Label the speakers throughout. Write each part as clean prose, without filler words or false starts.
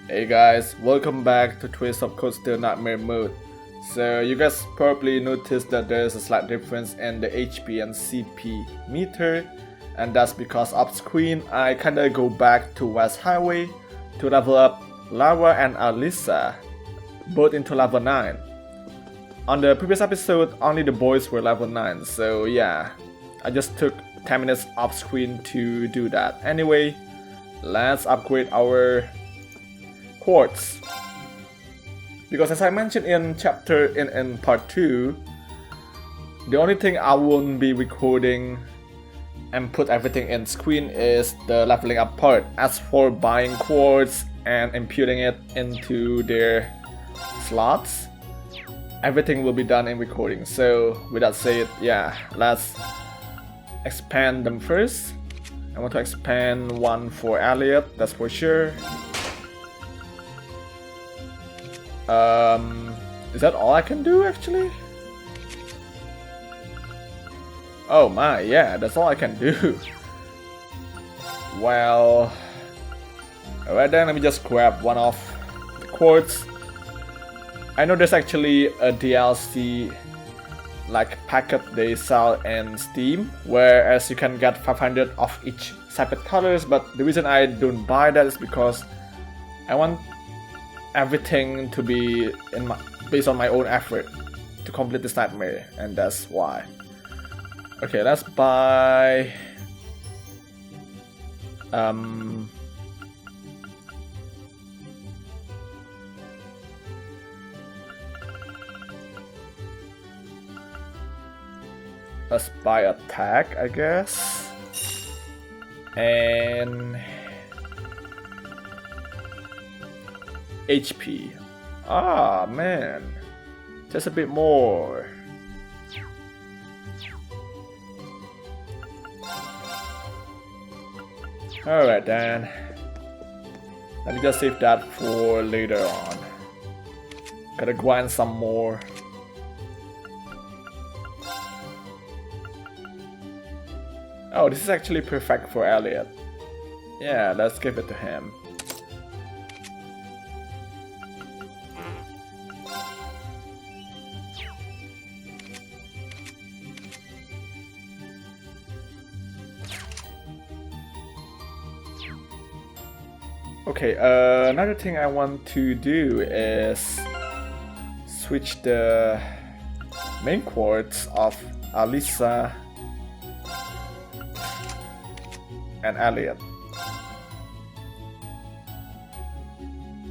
Speaker 1: Hey guys, welcome back to Twist of Coaster Nightmare Mode. So you guys probably noticed that there's a slight difference in the HP and CP meter, and that's because off screen I kinda go back to West Highway to level up Lava and Alisa, both into level 9. On the previous episode, only the boys were level 9, so yeah, I just took 10 minutes off screen to do that. Anyway, let's upgrade our quartz, because as I mentioned in part 2, the only thing I won't be recording and put everything in screen is the leveling up part. As for buying quartz and imputing it into their slots, everything will be done in recording. So with that said, yeah, let's expand them first. I want to expand one for Elliot, that's for sure. Is that all I can do actually? Oh my, yeah, that's all I can do. Well, alright then, let me just grab one of the quartz. I know there's actually a DLC like packet they sell in Steam, whereas you can get 500 of each separate colors, but the reason I don't buy that is because I want everything to be based on my own effort to complete this nightmare, and that's why. Okay, let's buy let's buy attack, I guess, and HP. Ah man, just a bit more. Alright then, let me just save that for later on. Gotta grind some more. Oh, this is actually perfect for Elliot. Yeah, let's give it to him. Okay, another thing I want to do is switch the main quartz of Alisa and Elliot,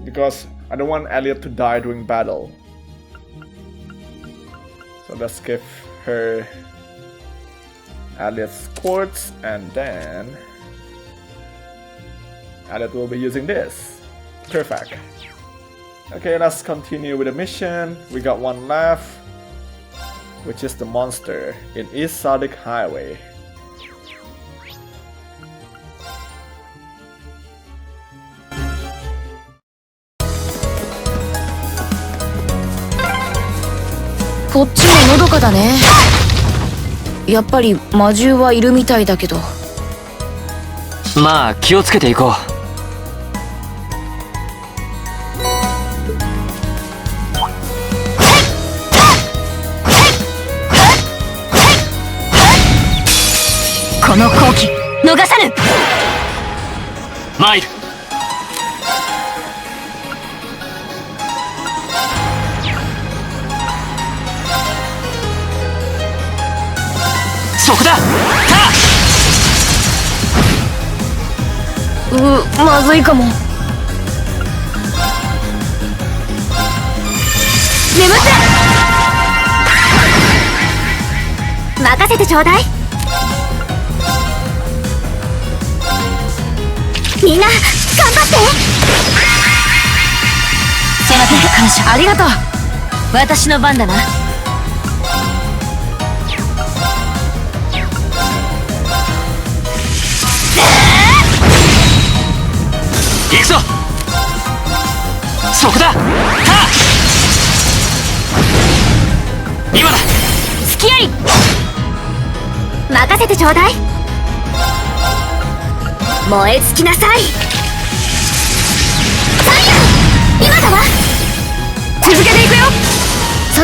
Speaker 1: because I don't want Elliot to die during battle. So let's give her Elliot's quartz, and then Elliot will be using this. Perfect. Okay, let's continue with the mission. We got one left, which is the monster in East Soudic Highway.
Speaker 2: こっちものどかだね。やっぱり魔獣はいるみたいだけど。
Speaker 3: まあ気をつけていこう。
Speaker 2: この好機逃さぬ。
Speaker 3: 参る。そこだ。
Speaker 2: まずいかも。眠って任せてちょうだい。みんな頑張って。せめて感謝ありがとう。私の番だな。
Speaker 3: 行くぞ。そこだ。今だ。
Speaker 2: 隙あり。任せてちょうだい。燃え尽きなさい。ファイヤー。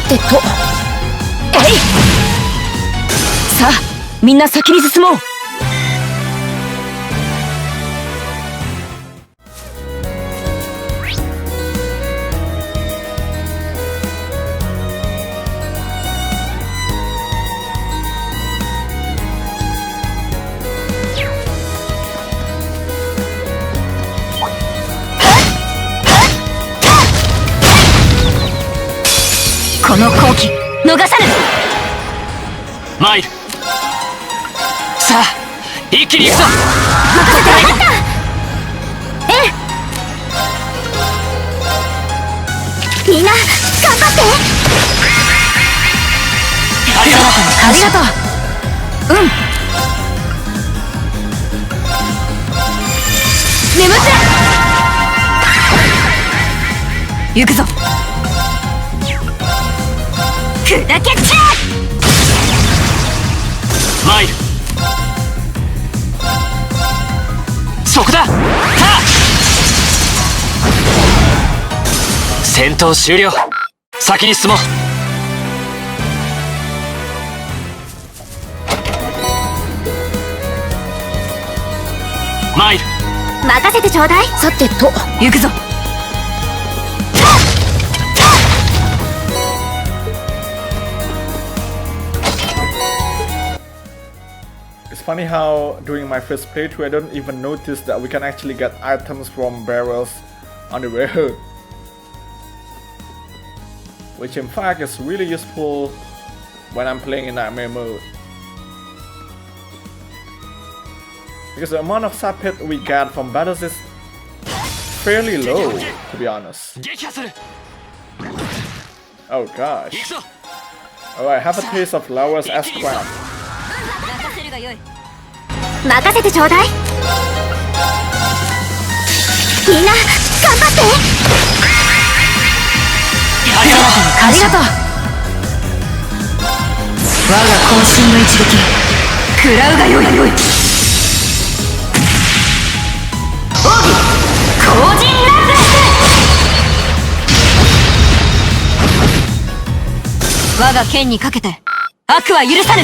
Speaker 2: てとえい。さあみんな先に進もう。この好機逃さぬ。
Speaker 3: 参る。さあ一気に行くぞ。
Speaker 2: 任せて。分かった。ええ。みんな頑張って。ありがとう。うん。眠って行くぞ。砕けちゃ
Speaker 3: 参る。そこだ。はあ、戦闘終了。先に進もう。参る。
Speaker 2: 任せてちょうだい。さてと行くぞ。
Speaker 1: It's funny how during my first playthrough I don't even notice that we can actually get items from barrels on the road, which in fact is really useful when I'm playing in nightmare mode, because the amount of sap hit we get from battles is fairly low, to be honest.
Speaker 3: 撃破する。
Speaker 1: Oh gosh.
Speaker 3: 行くぞ。
Speaker 1: Alright, have a taste of Laura's S-Craft.
Speaker 2: 任せてちょうだい。みんな頑張って。ありがとう。我が渾身の一撃食らうがよい。奥義後陣ラブス。我が剣にかけて悪は許さぬ。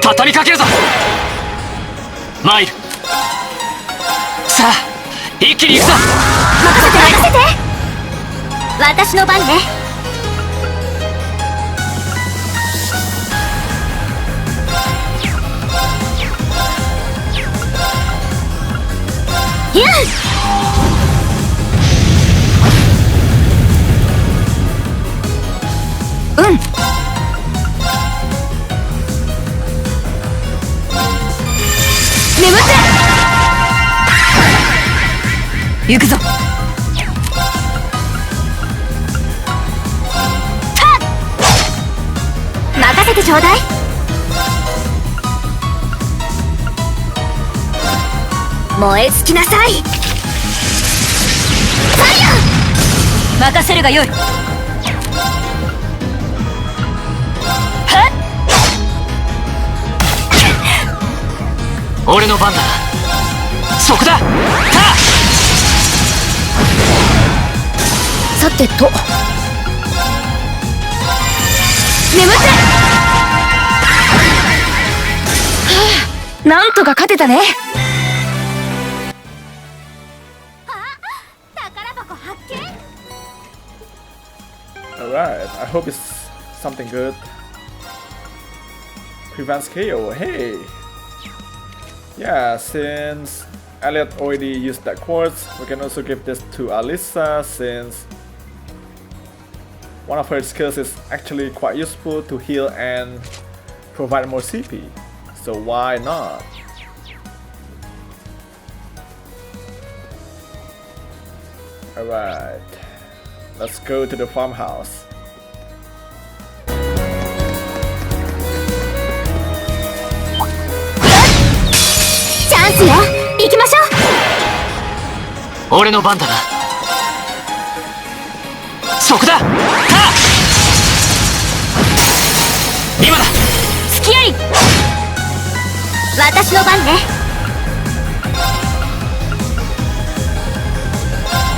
Speaker 3: 畳みかけるぞ。参る。さあ一気に行くぞ。
Speaker 2: 任せて。私の番ね。うん。眠って行くぞ。任せてちょうだい。燃え尽きなさい。ファイヤー。任せるがよい。
Speaker 3: 俺の番だ。そこだ。はあ、
Speaker 2: さてと眠って。なんとか勝てたね。宝箱発見。
Speaker 1: Alright, I hope it's something good. Prevents KO. Hey! Yeah, since Elliot already used that quartz, we can also give this to Alyssa, since one of her skills is actually quite useful to heal and provide more CP. So why not? Alright, let's go to the farmhouse.
Speaker 2: チャンスよ。行きましょう。
Speaker 3: 俺の番だな。そこだ。は今だ。
Speaker 2: 付き合い。私の番ね。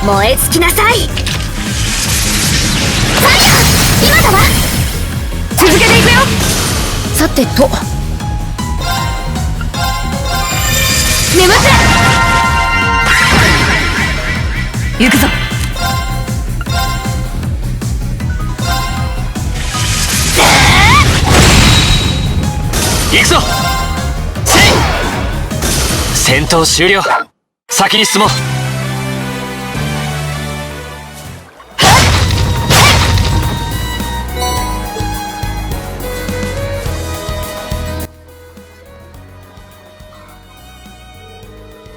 Speaker 2: 燃え尽きなさい。ファイヤー、今だわ。続けていくよ。さてと、眠って行くぞ。
Speaker 3: 行くぞ。戦闘終了。先に進もう。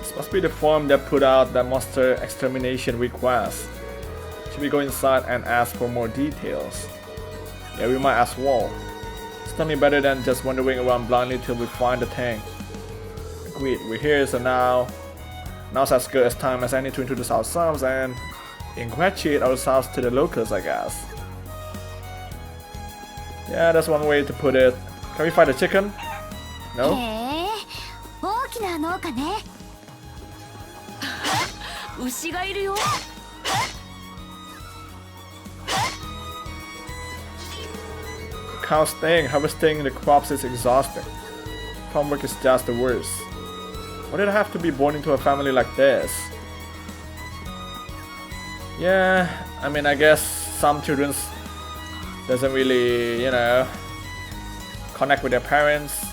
Speaker 1: This must be the form that put out the monster extermination request. Should we go inside and ask for more details? Yeah, we might as well. It's certainly better than just wandering around blindly till we find the tank. Agreed, we're here, so now's as good as time as any to introduce ourselves and ingratiate ourselves to the locals, I guess. Yeah, that's one way to put it. Can we find a chicken? No?
Speaker 2: 大きな農家ね。牛がいるよ。
Speaker 1: Cow staying, harvesting the crops is exhausting. Farm work is just the worst. Why did I have to be born into a family like this? Yeah, I mean, I guess some children doesn't really, connect with their parents.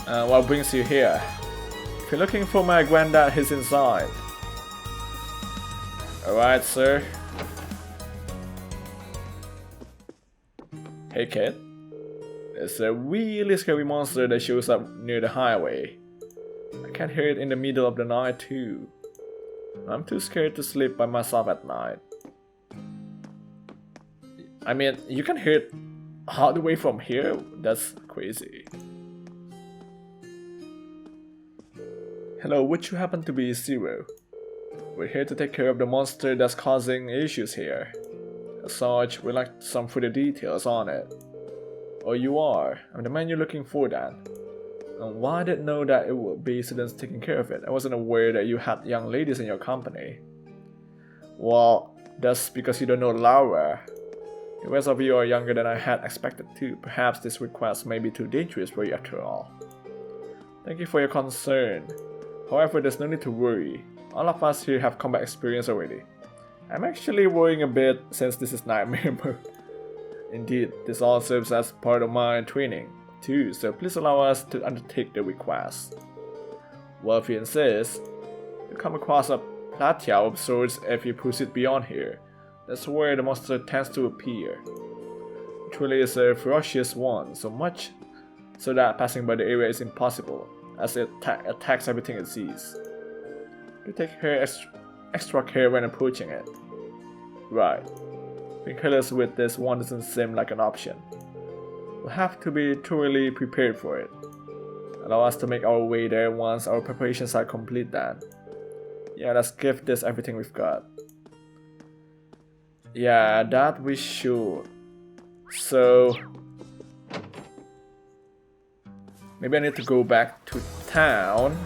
Speaker 1: What brings you here? If you're looking for my granddad, he's inside. Alright, sir. Hey kid. There's a really scary monster that shows up near the highway. I can hear it in the middle of the night too. I'm too scared to sleep by myself at night. I mean, you can hear it all the way from here? That's crazy. Hello, would you happen to be Zero? We're here to take care of the monster that's causing issues here. As such, we'd like some further details on it. Oh, you are? I'm the man you're looking for then. And why I didn't know that it would be students taking care of it. I wasn't aware that you had young ladies in your company. Well, that's because you don't know Laura. The rest of you are younger than I had expected too. Perhaps this request may be too dangerous for you after all. Thank you for your concern. However, there's no need to worry. All of us here have combat experience already. I'm actually worrying a bit since this is nightmare mode. Indeed, this all serves as part of my training too, so please allow us to undertake the request. Well, if you insist, you'll come across a plateau of sorts if you proceed beyond here. That's where the monster tends to appear. It truly is a ferocious one, so much so that passing by the area is impossible, as it attacks everything it sees. You take extra care when approaching it. Right. Being careless with this one doesn't seem like an option. We'll have to be thoroughly prepared for it. Allow us to make our way there once our preparations are complete then. Yeah, let's give this everything we've got. Yeah, that we should. So maybe I need to go back to town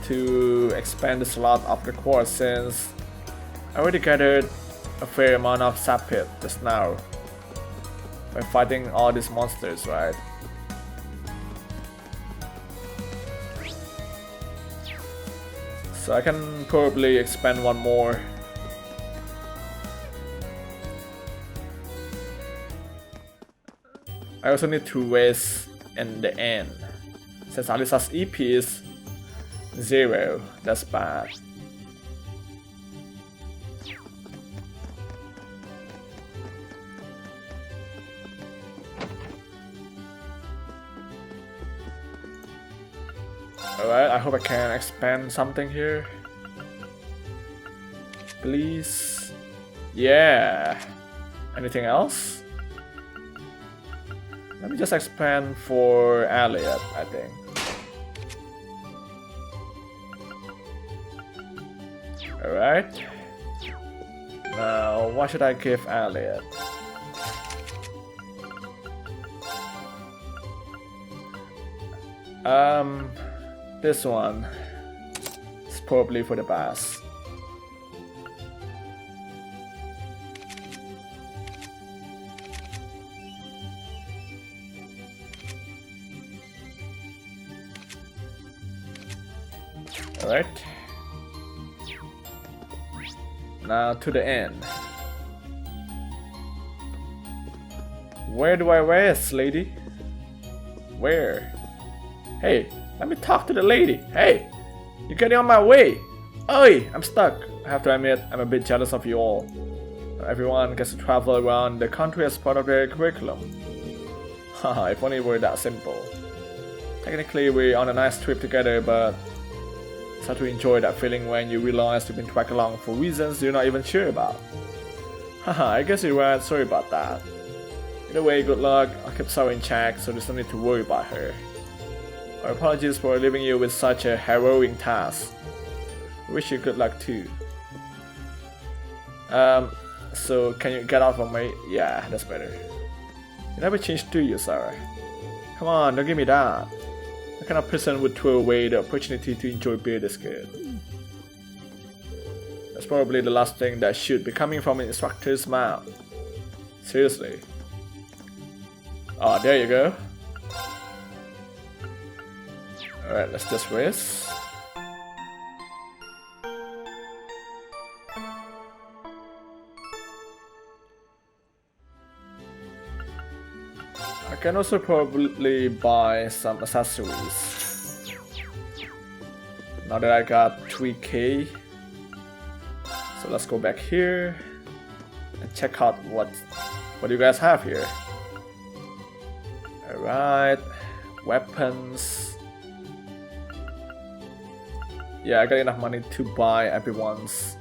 Speaker 1: to expand the slot of the quartz since I already gathered a fair amount of sapphire just now by fighting all these monsters, right? So I can probably expand one more. I also need to raise in the end. Since Alisa's EP is 0, that's bad. Alright, I hope I can expand something here. Please. Yeah. Anything else? Let me just expand for Elliot, I think. Alright. Now, what should I give Elliot? This one is probably for the best. Alright. Now to the end. Where do I rest, lady? Where? Hey, let me talk to the lady. Hey, you're getting on my way. Oi, I'm stuck. I have to admit, I'm a bit jealous of you all. Everyone gets to travel around the country as part of their curriculum. Haha, if only it were that simple. Technically, we're on a nice trip together, but it's hard to enjoy that feeling when you realize you've been dragged along for reasons you're not even sure about. Haha, I guess you're right, sorry about that. Either way, good luck, I'll keep Sarah in check, so there's no need to worry about her. Our apologies for leaving you with such a harrowing task. I wish you good luck too. So can you get off of me? Yeah, that's better. You never changed, do you, Sarah? Come on, don't give me that. What kind of person would throw away the opportunity to enjoy beer this good? That's probably the last thing that should be coming from an instructor's mouth. Seriously. Oh, there you go. Alright, let's just race. I can also probably buy some accessories. Now that I got 3k. So let's go back here and check out what you guys have here. Alright, weapons. Yeah, I got enough money to buy everyone's.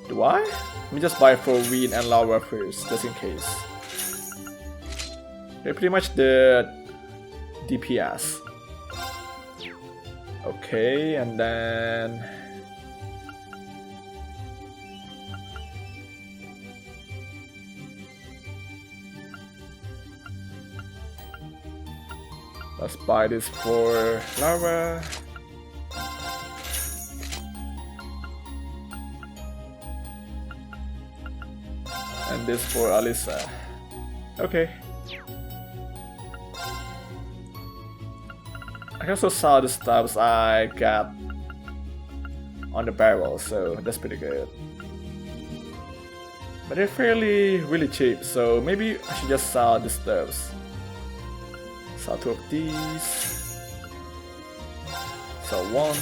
Speaker 1: Do I? Let me just buy for Ween and Laura first, just in case. They're pretty much the DPS. Okay, and then let's buy this for Laura. And this for Alyssa. Okay. I can also sell the stuffs I got on the barrel, so that's pretty good. But they're really cheap, so maybe I should just sell the stuffs. Sell 2 of these. Sell 1.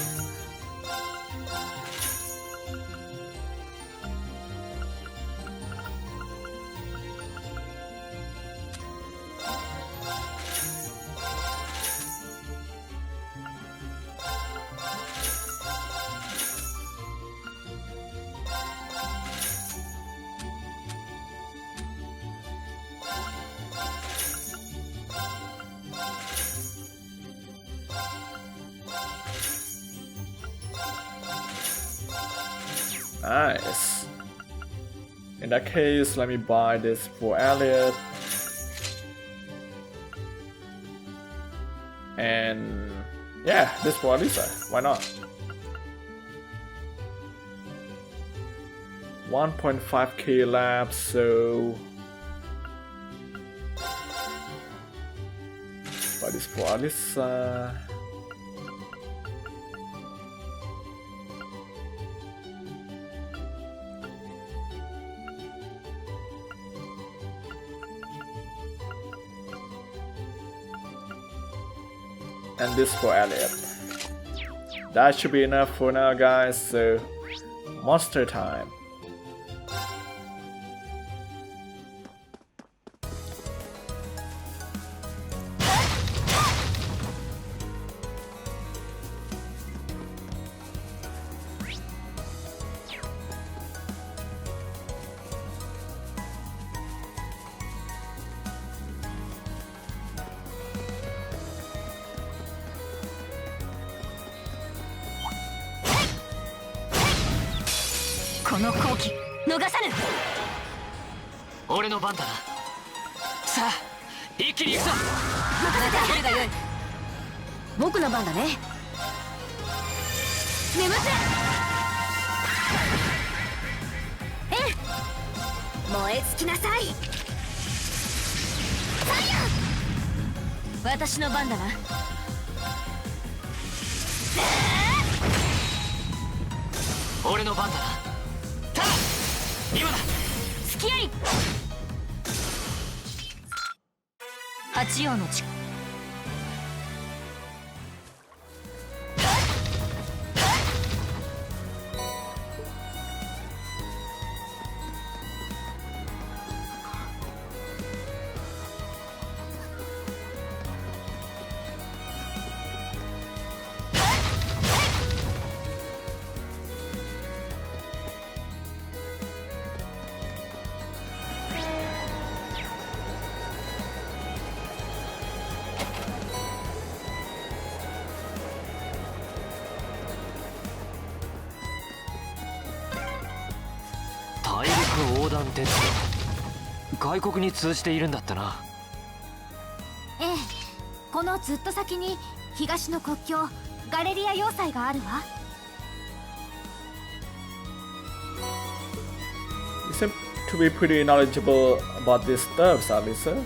Speaker 1: Nice. In that case, let me buy this for Elliot. And yeah, this for Alyssa. Why not? 1.5k left, so buy this for Alyssa. And this for Elliot. That should be enough for now, guys, so monster time.
Speaker 2: この好機逃さぬ。
Speaker 3: 俺の番だな。さあ一気に行くぞ。
Speaker 2: 任せてがよい。僕の番だね。眠って燃え尽きなさい。私の番だな。
Speaker 3: 俺の番だな。ただ今だ。
Speaker 2: 付き合い八葉の地。
Speaker 3: 大陸横断鉄道、外国に通じているんだったな。
Speaker 4: ええ、このずっと先に東の国境ガレリア要塞があるわ。
Speaker 1: You seem to be pretty knowledgeable about this stuff, Alisa.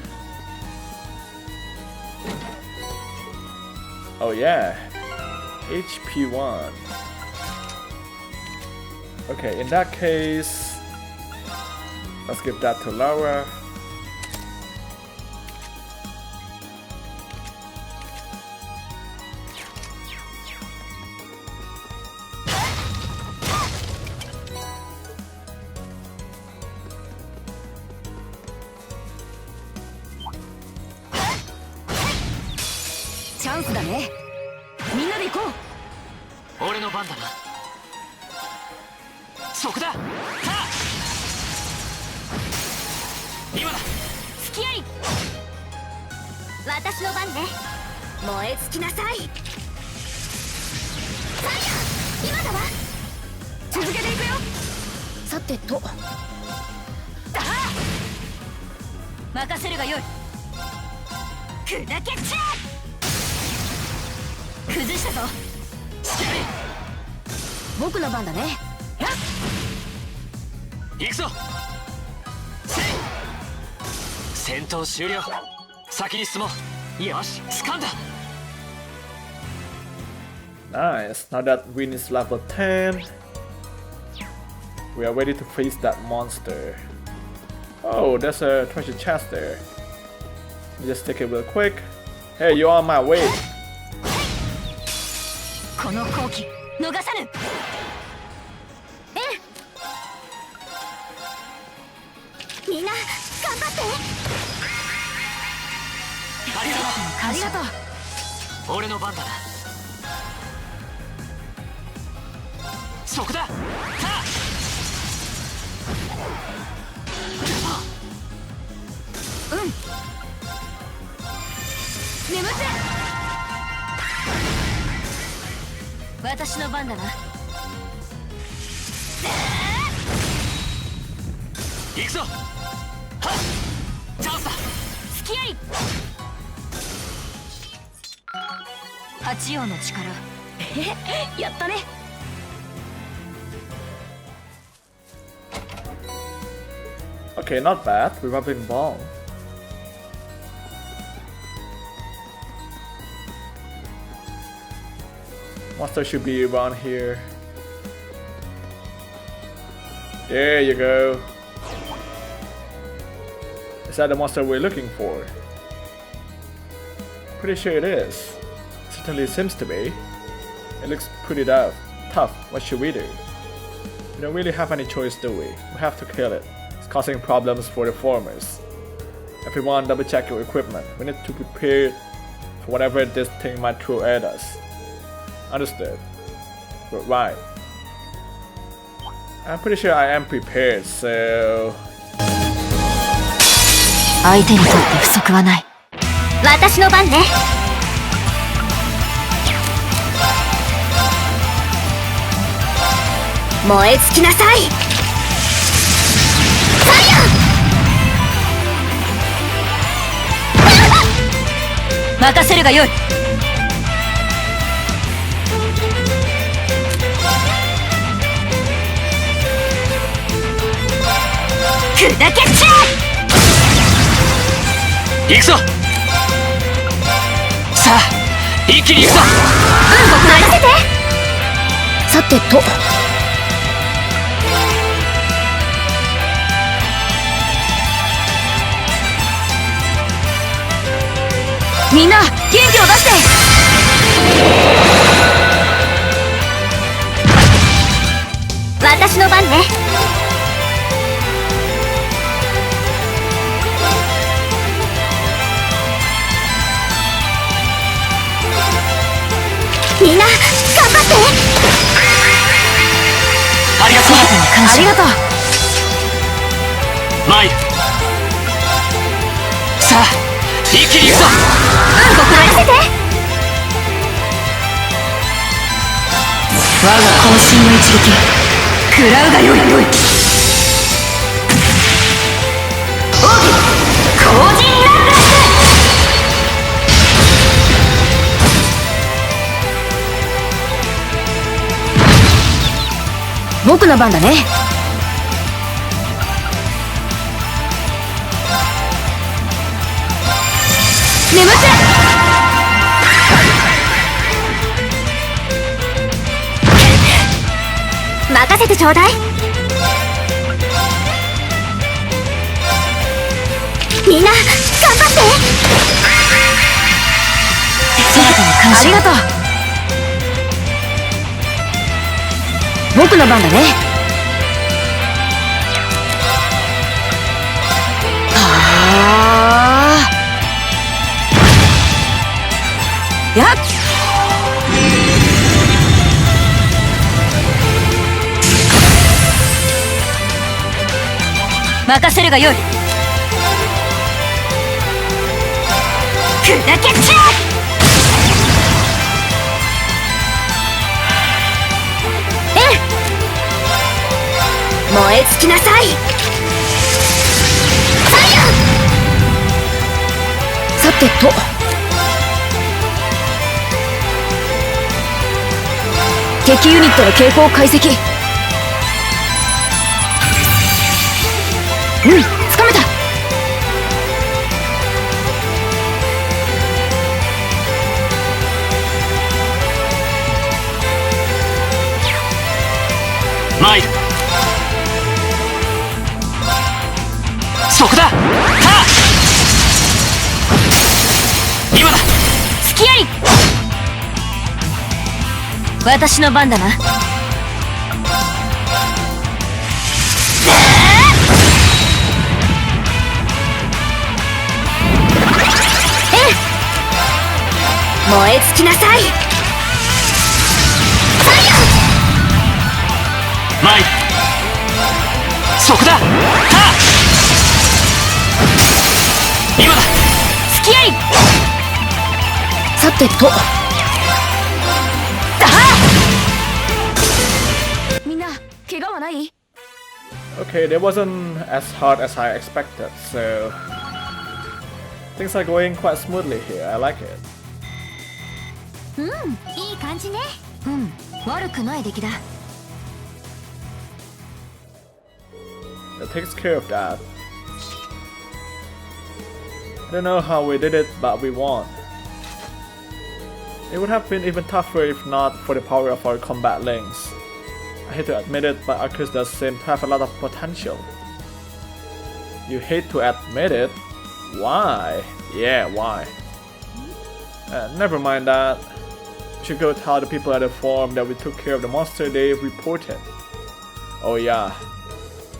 Speaker 1: Oh yeah, HP1. Okay, in that case, let's give that to Laura.
Speaker 2: Chance だね。みんなで行こう。
Speaker 3: 俺の番だな。そこだ。さあ今だ。
Speaker 4: 付き合い私の番ね。燃え尽きなさい。ファイヤー今だわ。
Speaker 2: 続けていくよ。さてと。だあ任せるがよい。
Speaker 4: 砕けちゃ
Speaker 2: 崩したぞ。
Speaker 3: しっかり。
Speaker 2: 僕の番だね。
Speaker 3: 行くぞ。せい。戦闘終了。先に進もう。よし、掴んだ。
Speaker 1: Nice. Now that Win is level 10, we are ready to face that monster. Oh, there's a treasure chest there. Let me just take it real quick. Hey, you're on my way.
Speaker 2: この好機逃さぬ。
Speaker 4: みんな頑張って。
Speaker 3: ありがとう。
Speaker 2: ありがとう。
Speaker 3: 俺の番だな。そこだ。さあ
Speaker 2: 眠って私の番だな。
Speaker 3: 行くぞ。はっチャンスだ。
Speaker 2: 付き合い八葉の力。やったね。
Speaker 1: Okay, not bad. Revolving ball. Monster should be around here. There you go. Is that the monster we're looking for? Pretty sure it is. Certainly seems to be. It looks pretty tough. What should we do? We don't really have any choice, do we? We have to kill it. It's causing problems for the farmers. Everyone double check your equipment. We need to prepare for whatever this thing might throw at us. Understood. But right. I'm pretty sure I am prepared, so...
Speaker 2: 相手にとって不足はない。
Speaker 4: 私の番ね。燃え尽きなさい。
Speaker 2: 任せるがよい。砕けちゃ
Speaker 3: 行くぞ。さあ一気に行くぞ。
Speaker 2: 任せて。さてと、みんな元気を出して。
Speaker 4: 私の番ね。みんな頑張って。
Speaker 3: ありがとう。
Speaker 2: ありがとう。
Speaker 3: 参る。さあ一気に行くぞ。
Speaker 2: 任せて。我が渾身の一撃食らうがよい。奥義後陣乱落。僕の番だね。眠って。
Speaker 4: 任せてちょうだい。みんな頑張って。
Speaker 2: ありがとう。僕の番だね。はあ。やっ。任せるがよい。砕けちゃ燃え尽きなさい。さてと、敵ユニットの傾向解析。つかめた。
Speaker 3: 参る。そこだ。はあ今だ。
Speaker 2: 隙あり。私の番だな。
Speaker 4: 燃え尽きなさい。
Speaker 3: 参る。そこだ。はあ今だ。
Speaker 2: 隙あり。さてと、みんな怪我はない？
Speaker 1: Okay, that wasn't as hard as I expected, so things are going quite smoothly here. I like it.
Speaker 4: いい感じね。
Speaker 2: 悪くない出来だ。
Speaker 1: That takes care of that. I don't know how we did it, but we won. It would have been even tougher if not for the power of our combat links. I hate to admit it, but Arcus does seem to have a lot of potential. You hate to admit it? Why? Yeah, why? Never mind that. We should go tell the people at the farm that we took care of the monster they reported. Oh yeah.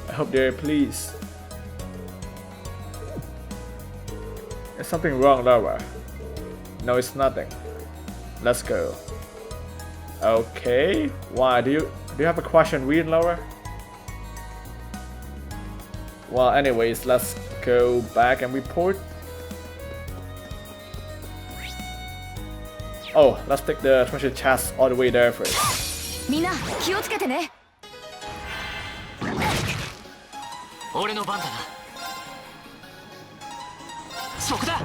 Speaker 1: I hope they're pleased. Is something wrong, Laura? No, it's nothing. Let's go. Okay. Why? Do you have a question, read, Laura? Well, anyways, let's go back and report. Oh, let's take the treasure chest all the way there first.
Speaker 2: みんな気をつけてね。
Speaker 3: 俺の番だな。そこだ。さ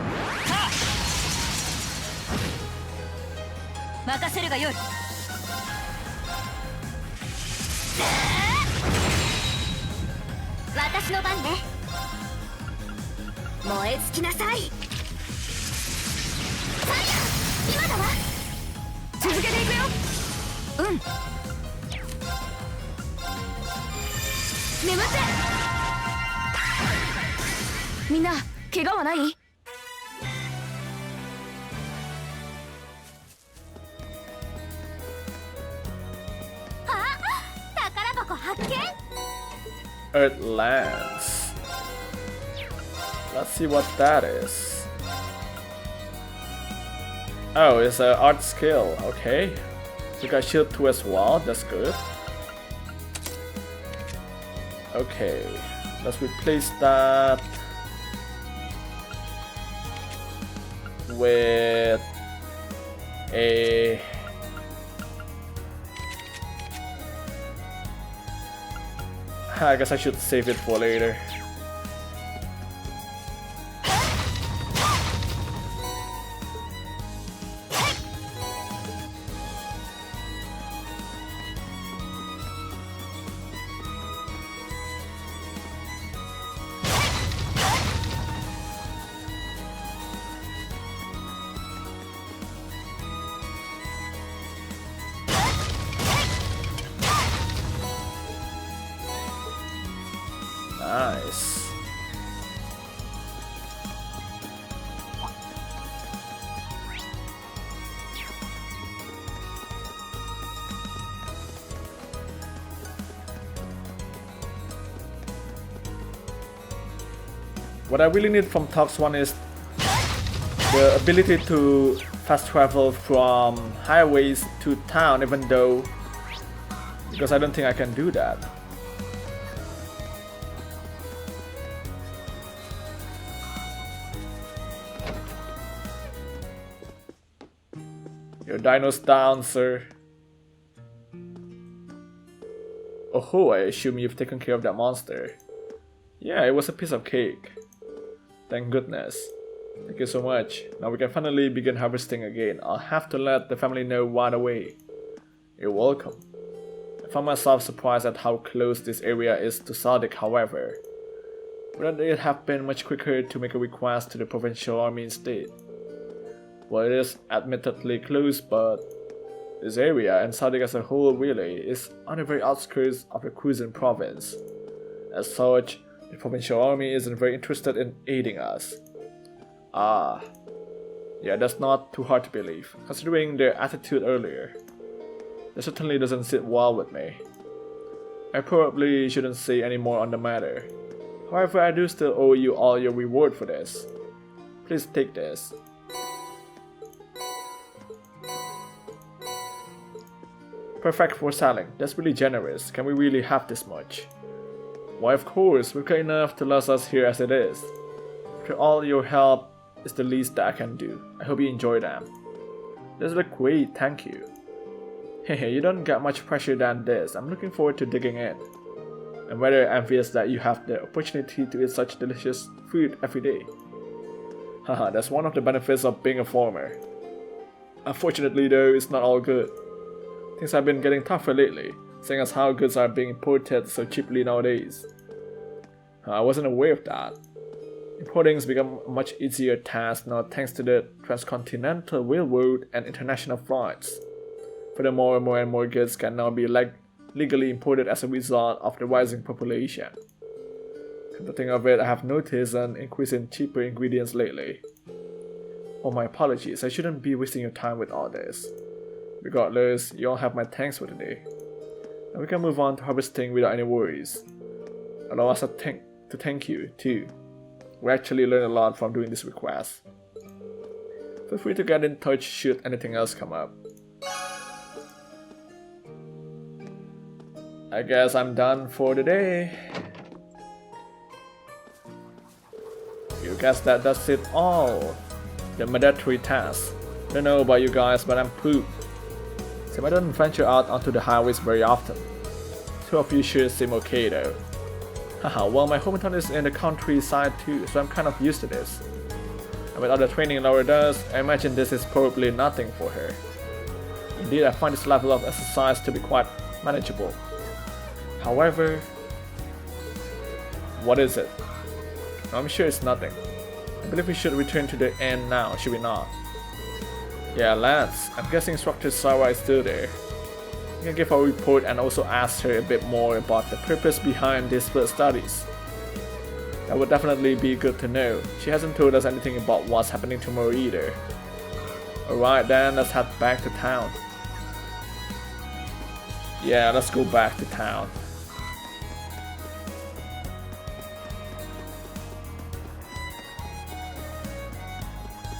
Speaker 3: あ
Speaker 2: 任せるがよい。
Speaker 4: 私の番ね。燃え尽きなさい。ファイヤー、今だわ。
Speaker 2: 続けていくよ。うん。
Speaker 4: 眠って。
Speaker 2: みんな怪我はない？
Speaker 4: あ、宝箱発見。
Speaker 1: Earthlands. Let's see what that is. Oh, it's an art skill. Okay. We got shield 2 as well. That's good. Okay. Let's replace that with a I guess I should save it for later. Nice. What I really need from Tox 1 is the ability to fast travel from highways to town, even though, because I don't think I can do that. Your dino's down, sir. Oh, I assume you've taken care of that monster. Yeah, it was a piece of cake. Thank goodness. Thank you so much. Now we can finally begin harvesting again. I'll have to let the family know right away. You're welcome. I found myself surprised at how close this area is to Sardic, however. Wouldn't it have been much quicker to make a request to the provincial army instead? Well, it is admittedly close, but this area and Sardic as a whole really is on the very outskirts of the Cuisine province. As such, the provincial army isn't very interested in aiding us. Ah, yeah, that's not too hard to believe, considering their attitude earlier. That certainly doesn't sit well with me. I probably shouldn't say any more on the matter. However, I do still owe you all your reward for this. Please take this. Perfect for selling. That's really generous. Can we really have this much? Why, of course, we've got enough to last us here as it is. After all, your help is the least that I can do. I hope you enjoy them. These look great, thank you. Hey, you don't get much pressure than this. I'm looking forward to digging in. I'm rather envious that you have the opportunity to eat such delicious food every day. Haha, that's one of the benefits of being a farmer. Unfortunately though, it's not all good. Things have been getting tougher lately, seeing as how goods are being imported so cheaply nowadays. I wasn't aware of that. Importing has become a much easier task now thanks to the transcontinental railroad and international flights. Furthermore, more and more goods can now be legally imported as a result of the rising population. Come to think of it, I have noticed an increase in cheaper ingredients lately. Oh, my apologies, I shouldn't be wasting your time with all this. Regardless, you all have my thanks for today. Now we can move on to harvesting without any worries. Allow us to thank you, too. We actually learned a lot from doing this request. Feel free to get in touch should anything else come up. I guess I'm done for the day. You guess that does it all. The mandatory tasks. Don't know about you guys, but I'm pooped. So I don't venture out onto the highways very often. Two of you sure seem okay though. Haha, well, my hometown is in the countryside too, so I'm kind of used to this. And with all the training Laura does, I imagine this is probably nothing for her. Indeed, I find this level of exercise to be quite manageable. However, what is it? I'm sure it's nothing. I believe we should return to the end now, should we not? Yeah, lads, I'm guessing Instructor Sarah is still there. We can give her a report and also ask her a bit more about the purpose behind these field studies. That would definitely be good to know. She hasn't told us anything about what's happening tomorrow either. Alright then, let's head back to town. Yeah, let's go back to town.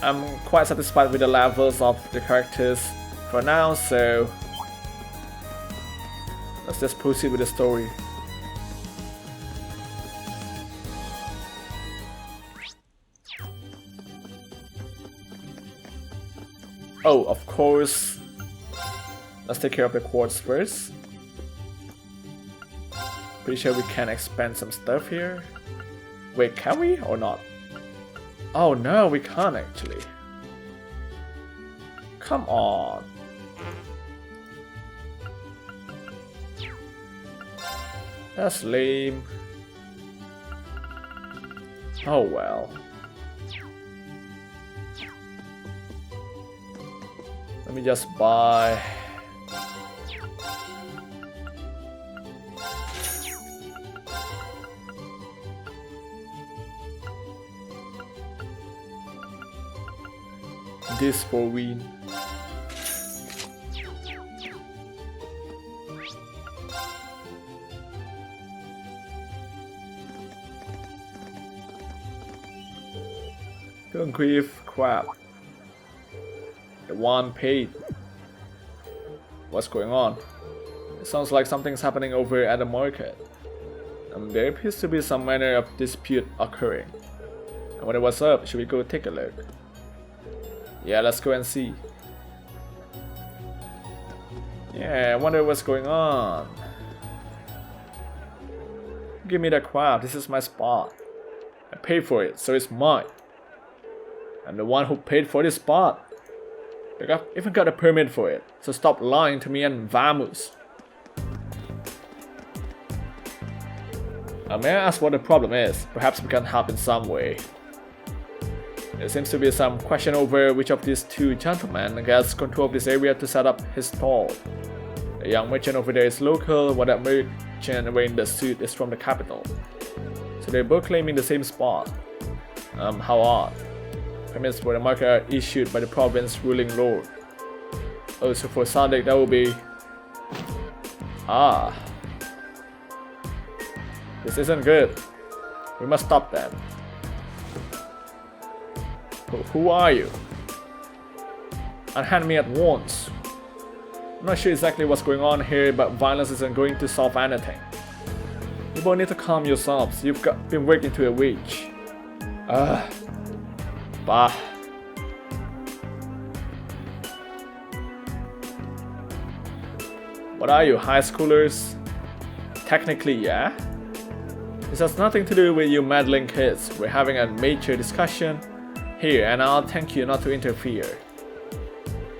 Speaker 1: I'm quite satisfied with the levels of the characters for now, so let's just proceed with the story. Oh, of course. Let's take care of the quartz first. Pretty sure we can expand some stuff here. Wait, can we or not? Oh no, we can't actually. Come on. That's lame. Oh well. Let me just buy. This for win. Don't grieve, crap. The one paid. What's going on? It sounds like something's happening over at the market. There appears to be some manner of dispute occurring. I wonder what's up. Should we go take a look? Yeah, let's go and see. Yeah, I wonder what's going on. Give me that crap. This is my spot. I paid for it, so it's mine. I'm the one who paid for this spot. I've even got a permit for it, so stop lying to me and vamos. May I ask what the problem is? Perhaps we can help in some way. There seems to be some question over which of these two gentlemen gets control of this area to set up his stall. The young merchant over there is local, while that merchant wearing the suit is from the capital. So they're both claiming the same spot. How odd. Permits for the market are issued by the province ruling lord. Oh, so for Sadek that will be... Ah. This isn't good. We must stop them. Who are you? Unhand me at once. I'm not sure exactly what's going on here, but violence isn't going to solve anything. You both need to calm yourselves. You've been working to a witch. Bah. What are you, high schoolers? Technically, yeah. This has nothing to do with you meddling kids. We're having a major discussion here, and I'll thank you not to interfere.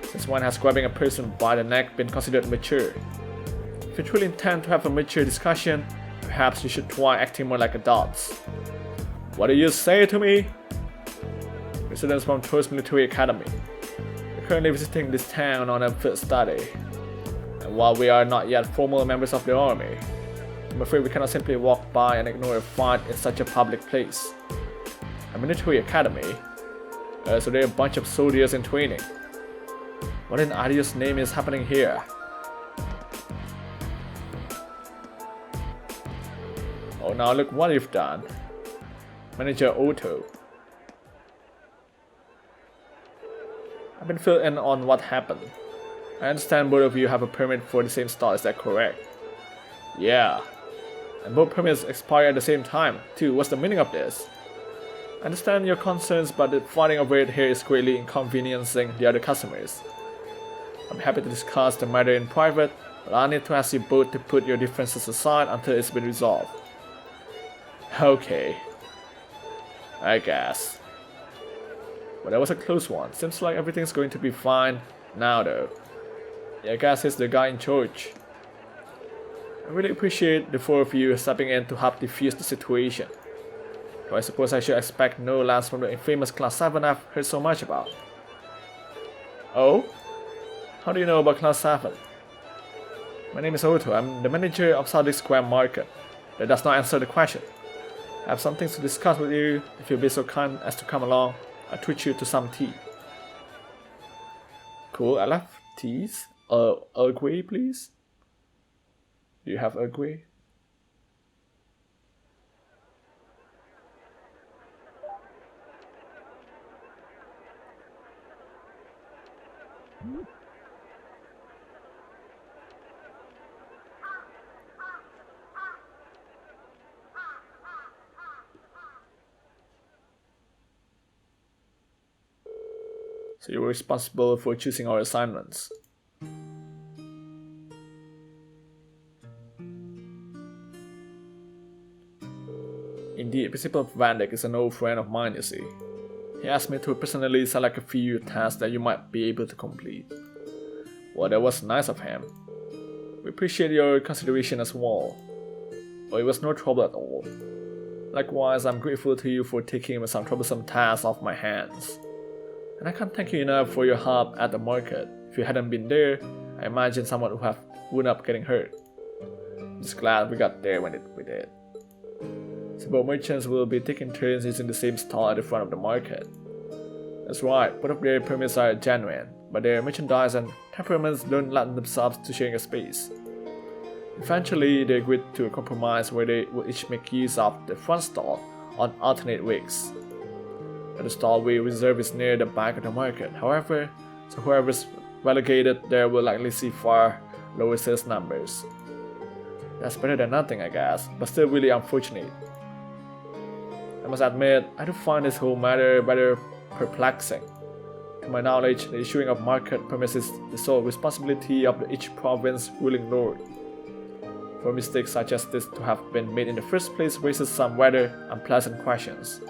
Speaker 1: Since when has grabbing a person by the neck been considered mature? If you truly intend to have a mature discussion, perhaps you should try acting more like adults. What do you say to me? We're students from Toast Military Academy. We're currently visiting this town on a field study. And while we are not yet formal members of the army, I'm afraid we cannot simply walk by and ignore a fight in such a public place. A military academy? So they're a bunch of soldiers in training. What in Adios name is happening here? Oh, now look what you've done. Manager Otto. I've been filled in on what happened. I understand both of you have a permit for the same stall, is that correct? Yeah. And both permits expire at the same time, too. What's the meaning of this? I understand your concerns, but the fighting over it here is greatly inconveniencing the other customers. I'm happy to discuss the matter in private, but I need to ask you both to put your differences aside until it's been resolved. Okay, I guess. But that was a close one. Seems like everything's going to be fine now though. Yeah, I guess he's the guy in charge. I really appreciate the four of you stepping in to help defuse the situation. Though I suppose I should expect no less from the infamous Class 7 I've heard so much about. Oh? How do you know about Class 7? My name is Otto. I'm the manager of South Square Market. That does not answer the question. I have some things to discuss with you. If you'll be so kind as to come along, I'll treat you to some tea. Cool, I love teas. Earl Grey, please. Do you have Earl Grey? So you're responsible for choosing our assignments. Indeed, Principal Van Dyck is an old friend of mine, you see. He asked me to personally select a few tasks that you might be able to complete. Well, that was nice of him. We appreciate your consideration as well. But it was no trouble at all. Likewise, I'm grateful to you for taking some troublesome tasks off my hands. And I can't thank you enough for your help at the market. If you hadn't been there, I imagine someone would have wound up getting hurt. I'm just glad we got there when we did. So both merchants will be taking turns using the same stall at the front of the market. That's right, both of their permits are genuine, but their merchandise and temperaments don't lend themselves to sharing a space. Eventually, they agreed to a compromise where they would each make use of the front stall on alternate weeks. The stall we reserve is near the back of the market, however, so whoever's relegated there will likely see far lower sales numbers. That's better than nothing, I guess, but still really unfortunate. I must admit, I do find this whole matter rather perplexing. To my knowledge, the issuing of market permits is the sole responsibility of each province ruling lord. For mistakes such as this to have been made in the first place raises some rather unpleasant questions.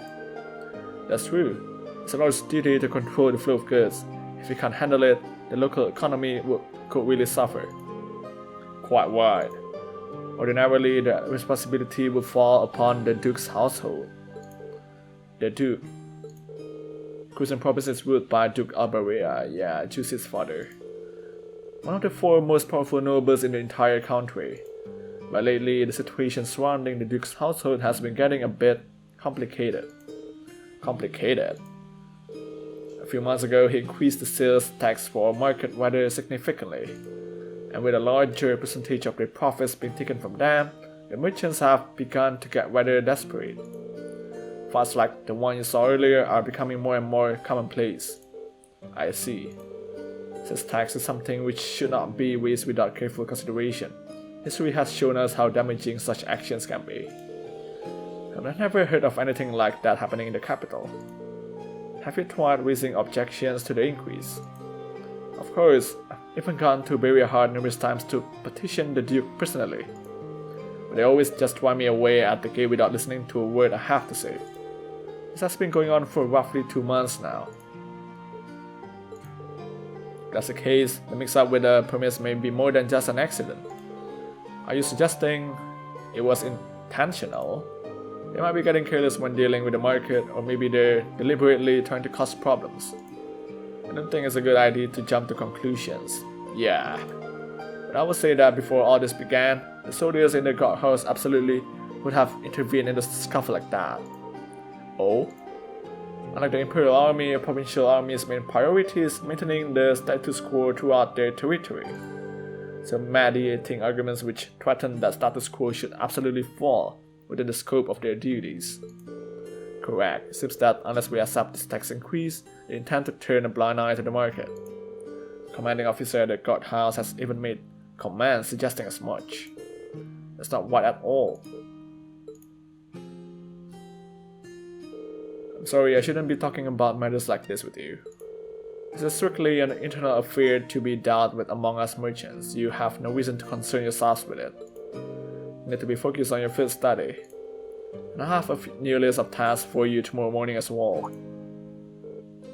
Speaker 1: That's true. It's a lord's duty to control the flow of goods. If he can't handle it, the local economy could really suffer. Quite right. Ordinarily, the responsibility would fall upon the Duke's household. The Duke. Crucian province is ruled by Duke Alberia, yeah, Juicy's father. One of the four most powerful nobles in the entire country. But lately, the situation surrounding the Duke's household has been getting a bit complicated. A few months ago, he increased the sales tax for market rather significantly, and with a larger percentage of their profits being taken from them, the merchants have begun to get rather desperate. Fights like the one you saw earlier are becoming more and more commonplace. I see. Sales tax is something which should not be raised without careful consideration. History has shown us how damaging such actions can be. I've never heard of anything like that happening in the capital. Have you tried raising objections to the increase? Of course, I've even gone to Barrier Hard numerous times to petition the Duke personally. But they always just drive me away at the gate without listening to a word I have to say. This has been going on for roughly 2 months now. If that's the case, the mix-up with the permits may be more than just an accident. Are you suggesting it was intentional? They might be getting careless when dealing with the market, or maybe they're deliberately trying to cause problems. I don't think it's a good idea to jump to conclusions. Yeah. But I would say that before all this began, the soldiers in the guardhouse absolutely would have intervened in a scuffle like that. Oh? Unlike the Imperial Army or Provincial Army's main priority is maintaining the status quo throughout their territory. So mediating arguments which threaten that status quo should absolutely fall within the scope of their duties. Correct. It seems that unless we accept this tax increase, they intend to turn a blind eye to the market. The commanding officer at the guardhouse has even made comments suggesting as much. That's not right at all. I'm sorry, I shouldn't be talking about matters like this with you. This is strictly an internal affair to be dealt with among us merchants. You have no reason to concern yourselves with it. You need to be focused on your field study. And I have a new list of tasks for you tomorrow morning as well.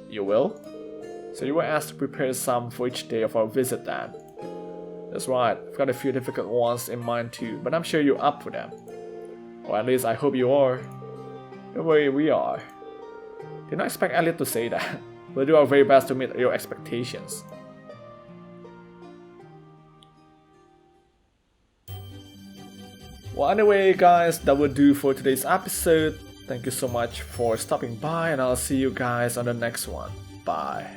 Speaker 1: You will? So you were asked to prepare some for each day of our visit then. That's right, I've got a few difficult ones in mind too, but I'm sure you're up for them. Or at least I hope you are. Don't worry, we are. Did not expect Elliot to say that. We'll do our very best to meet your expectations. Well, anyway guys, that will do for today's episode. Thank you so much for stopping by, and I'll see you guys on the next one. Bye.